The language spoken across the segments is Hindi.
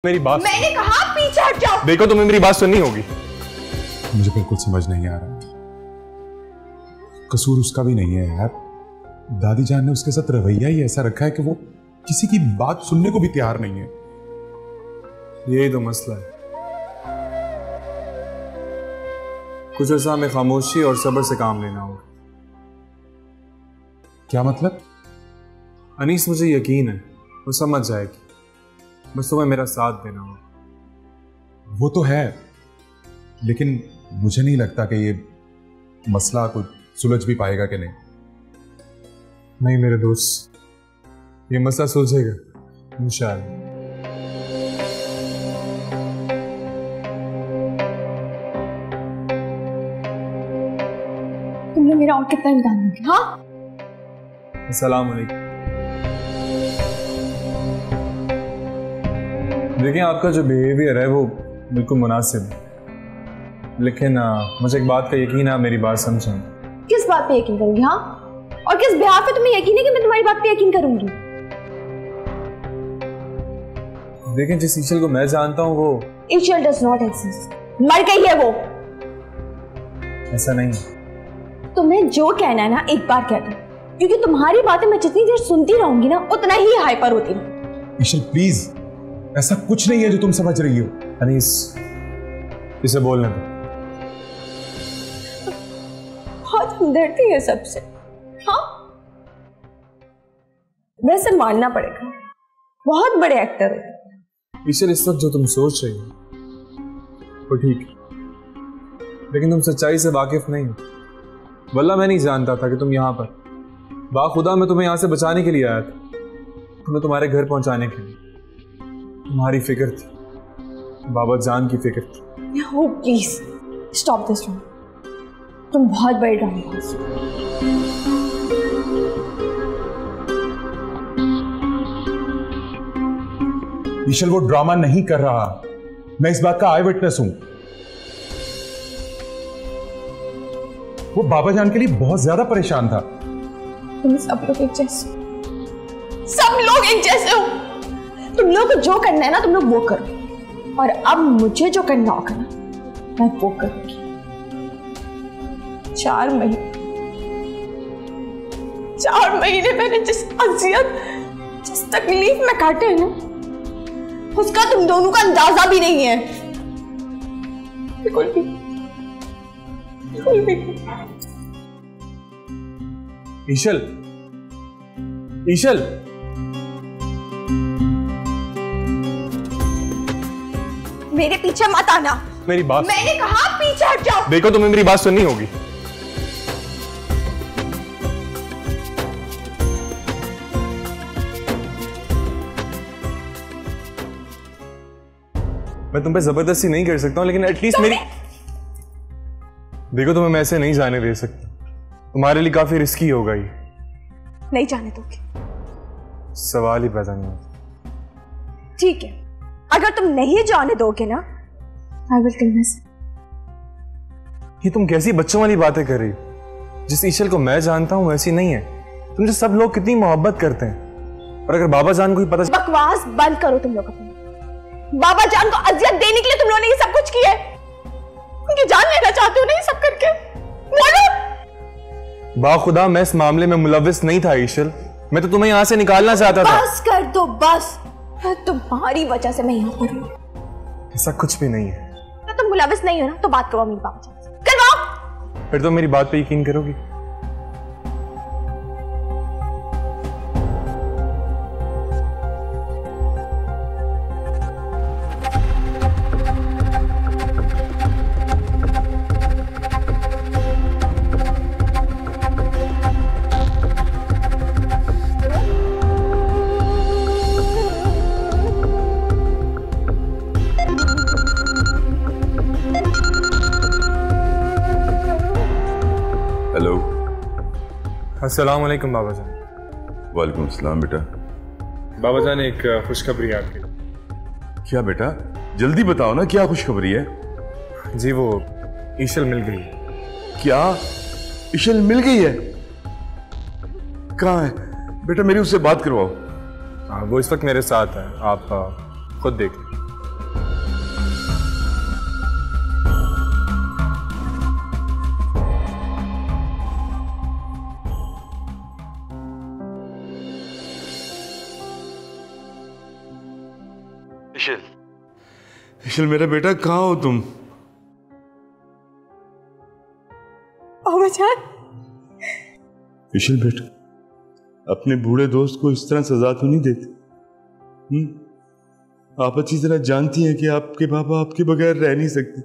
मेरी बात मैंने कहा पीछे हट जाओ। देखो तुम्हें मेरी बात सुननी होगी। मुझे बिल्कुल समझ नहीं आ रहा, कसूर उसका भी नहीं है यार। दादी जान ने उसके साथ रवैया ही ऐसा रखा है कि वो किसी की बात सुनने को भी तैयार नहीं है। यही तो मसला है। कुछ अर्सा हमें खामोशी और सब्र से काम लेना होगा। क्या मतलब? अनीस, मुझे यकीन है वो समझ जाएगी, बस तुम्हें मेरा साथ देना होगा। वो तो है, लेकिन मुझे नहीं लगता कि ये मसला कुछ सुलझ भी पाएगा कि नहीं। नहीं मेरे दोस्त, ये मसला सुलझेगा इंशाअल्लाह। तुमने मेरा और कितना इम्तिहान किया? हाँ, अस्सलाम वालेकुम। देखिए, आपका जो बिहेवियर है वो बिल्कुल मुनासिब है, लेकिन मुझे एक बात का यकीन है, आप मेरी बात समझें। किस बात पे यकीन करूंगी? हाँ, और किस बिहाफ पे तुम्हें यकीन है कि मैं तुम्हारी बात पे यकीन करूंगी? देखें, जिस ईशल को मैं जानता हूँ वो ईशल डज नॉट एग्जिस्ट, मर गई है वो। ऐसा नहीं है। तुम्हें जो कहना है ना एक बार कह दो, क्योंकि तुम्हारी बातें मैं जितनी देर सुनती रहूंगी ना उतना ही हाइपर होती रहूंगी। ईशल प्लीज, ऐसा कुछ नहीं है जो तुम समझ रही हो। अनीस, इसे बोलने दो। बहुत हमदर्दी है सबसे। हाँ, वैसे मानना पड़ेगा, बहुत बड़े एक्टर है। ईशल, इस वक्त जो तुम सोच रही हो वो ठीक है, लेकिन तुम सच्चाई से वाकिफ नहीं हो। वल्लाह मैं नहीं जानता था कि तुम यहाँ पर। बाखुदा मैं तुम्हें यहाँ से बचाने के लिए आया था, तुम्हें तुम्हारे घर पहुंचाने के लिए। तुम्हारी फिक्र थी, बाबा जान की फिक्र थी। Oh, please stop this drama. तुम बहुत बड़े ड्रामेबाज हो। ईशल वो ड्रामा नहीं कर रहा, मैं इस बात का आई विटनेस हूं। वो बाबा जान के लिए बहुत ज्यादा परेशान था। तुम सब लोग एक जैसे, सब लोग एक जैसे हो। तुम लोग को जो करना है ना तुम लोग वो करो, और अब मुझे जो करना होगा ना मैं वो करूंगी। 4 महीने मैंने जिस अजियत, जिस तकलीफ में काटे हैं ना, उसका तुम दोनों का अंदाजा भी नहीं है। बिल्कुल भी, बिल्कुल भी। ईशल, ईशल, मेरे पीछे मत आना। मेरी बात, मैंने कहा पीछे हट जाओ। देखो तुम्हें मेरी बात सुननी होगी। मैं तुम पे जबरदस्ती नहीं कर सकता हूं, लेकिन एटलीस्ट मेरी देखो, तुम्हें मैं ऐसे नहीं जाने दे सकता। तुम्हारे लिए काफी रिस्की होगा ये। नहीं जाने दोगे? सवाल ही पैदा नहीं होता। ठीक है, अगर तुम नहीं जाने दोगे ना आई विल किल मिस। ये तुम कैसी बच्चों वाली बातें कर रही हो? जिस ईशल को मैं जानता हूं वैसी नहीं है। तुमसे सब लोग कितनी मोहब्बत करते हैं, और अगर बाबा जान को ही पता। बकवास बंद करो तुम लोग अपनी। बाबा जान को अजियत देने के लिए तुम लोगों ने ये सब कुछ किया है। उनकी जान लेना चाहते हो ना ये सब करके? बोलो। बाखुदा मैं इस मामले में मुलविस नहीं था ईशल, मैं तो तुम्हें यहां से निकालना चाहता था। बस कर दो, बस। तुम्हारी वजह से मैं यहाँ पर हूँ। ऐसा कुछ भी नहीं है। तो तुम मुलविस नहीं हो ना तो बात करो अमीर बाबा जान से। करवाओ। फिर तो मेरी बात पे यकीन करोगी? अस्सलाम वालेकुम बाबा जान। वालेकुम अस्सलाम बेटा। बाबा जान, एक खुशखबरी आपके। क्या बेटा, जल्दी बताओ ना, क्या खुशखबरी है? जी, वो ईशल मिल गई। क्या ईशल मिल गई है? कहाँ है बेटा? मेरी उससे बात करवाओ। वो इस वक्त मेरे साथ है, आप खुद देख लें। इशिल, इशिल मेरा बेटा, कहाँ हो तुम? बाबा जान। इशिल बेटा, अपने बूढ़े दोस्त को इस तरह सजा तो नहीं देते? आप अच्छी तरह जानती हैं कि आपके पापा आपके बगैर रह नहीं सकते।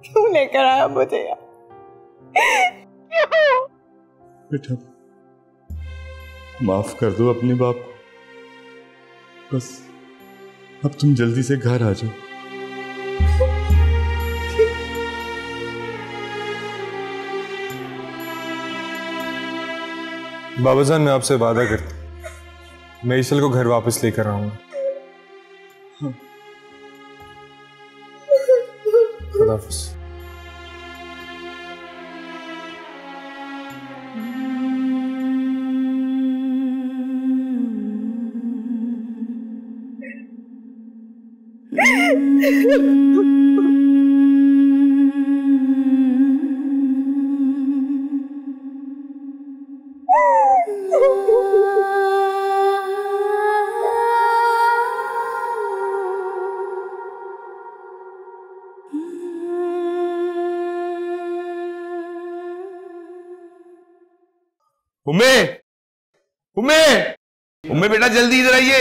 क्यों लेकर आया मुझे यार? बेटा, माफ कर दो अपने बाप को। बस अब तुम जल्दी से घर आ जाओ। बाबा जान, मैं आपसे वादा करता हूं, मैं ईशल को घर वापस लेकर आऊंगा। खुदा हाफिज़। उम्मे, उम्मे, उम्मे बेटा जल्दी इधर आइए।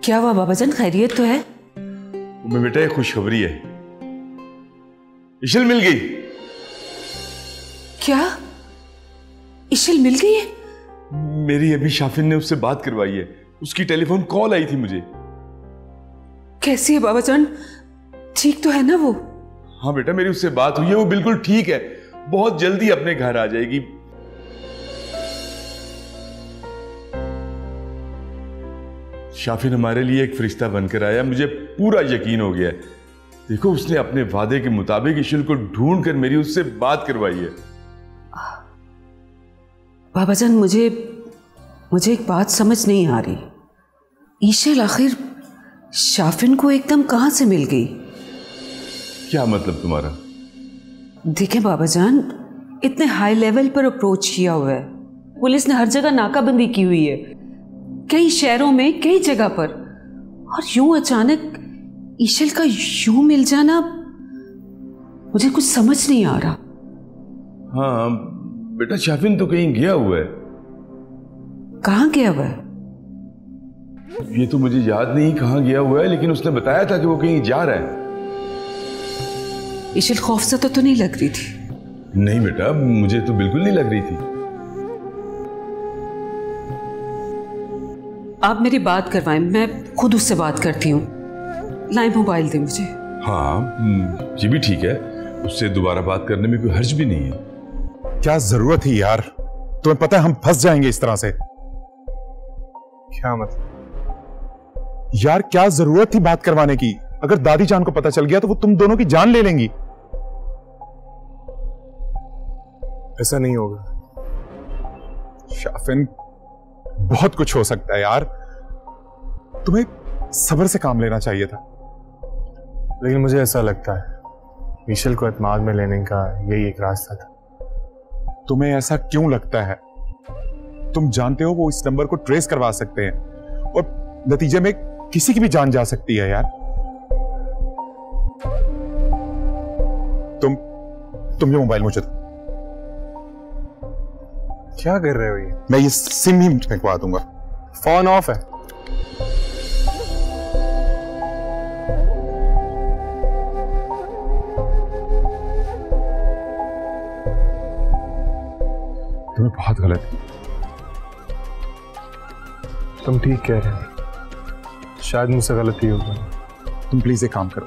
क्या हुआ बाबा जान, खैरियत तो है? उम्मे बेटा, एक खुशखबरी है, इशिल मिल गई। क्या इशिल मिल गई है? मेरी अभी शाफिन ने उससे बात करवाई है, उसकी टेलीफोन कॉल आई थी मुझे। कैसी है बाबा जान, ठीक तो है ना वो? हाँ बेटा, मेरी उससे बात हुई है, वो बिल्कुल ठीक है, बहुत जल्दी अपने घर आ जाएगी। शाफिन हमारे लिए एक फरिश्ता बनकर आया, मुझे पूरा यकीन हो गया। देखो, उसने अपने वादे के मुताबिक इशिल को ढूंढ कर मेरी उससे बात करवाई है। बाबा जान, मुझे एक बात समझ नहीं आ रही। इशिल आखिर शाफिन को एकदम कहां से मिल गई? क्या मतलब तुम्हारा? देखें बाबा जान, इतने हाई लेवल पर अप्रोच किया हुआ है, पुलिस ने हर जगह नाकाबंदी की हुई है, कई शहरों में, कई जगह पर, और यूं अचानक इशिल का यूं मिल जाना, मुझे कुछ समझ नहीं आ रहा। हाँ बेटा, शाफिन तो कहीं गया हुआ है। कहाँ गया हुआ है? ये तो मुझे याद नहीं कहाँ गया हुआ है, लेकिन उसने बताया था कि वो कहीं जा रहा है। इशिल खौफज़दा तो नहीं लग रही थी? नहीं बेटा, मुझे तो बिल्कुल नहीं लग रही थी। आप मेरी बात करवाएं, मैं खुद उससे बात करती हूँ। लाइए मोबाइल दे मुझे। हाँ ये भी ठीक है, उससे दोबारा बात करने में कोई हर्ज भी नहीं है। क्या जरूरत थी यार, तुम्हें पता है हम फंस जाएंगे इस तरह से। क्या मतलब? यार क्या जरूरत थी बात करवाने की? अगर दादी जान को पता चल गया तो वो तुम दोनों की जान ले लेंगी। ऐसा नहीं होगा। शाफिन, बहुत कुछ हो सकता है यार, तुम्हें सब्र से काम लेना चाहिए था। लेकिन मुझे ऐसा लगता है इशिल को एतमाद में लेने का यही एक रास्ता था। तुम्हें ऐसा क्यों लगता है? तुम जानते हो वो इस नंबर को ट्रेस करवा सकते हैं और नतीजे में किसी की भी जान जा सकती है यार। तुम ये मोबाइल मुझे दो। क्या कर रहे हो ये? मैं ये सिम ही फेंकवा दूंगा। फोन ऑफ है। तुम्हें बहुत गलत है। तुम ठीक कह रहे हो, शायद मुझसे गलती हो गई। तुम प्लीज एक काम करो,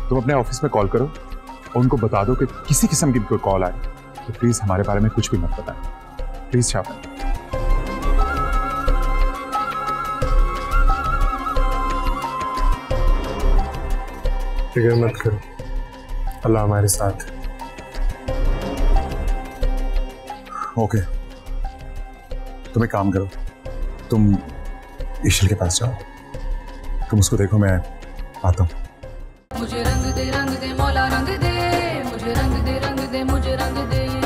तुम अपने ऑफिस में कॉल करो और उनको बता दो कि किसी किस्म की कोई कॉल आए तो प्लीज हमारे बारे में कुछ भी मत बताएं। प्लीज शाफिन। फिक्र मत करो, अल्लाह हमारे साथ। ओके, तुम एक काम करो, तुम इशिल के पास जाओ, तुम उसको देखो, मैं आता हूं। मुझे रंग दे मौला रंग दे, मुझे रंग दे मुझे रंग दे।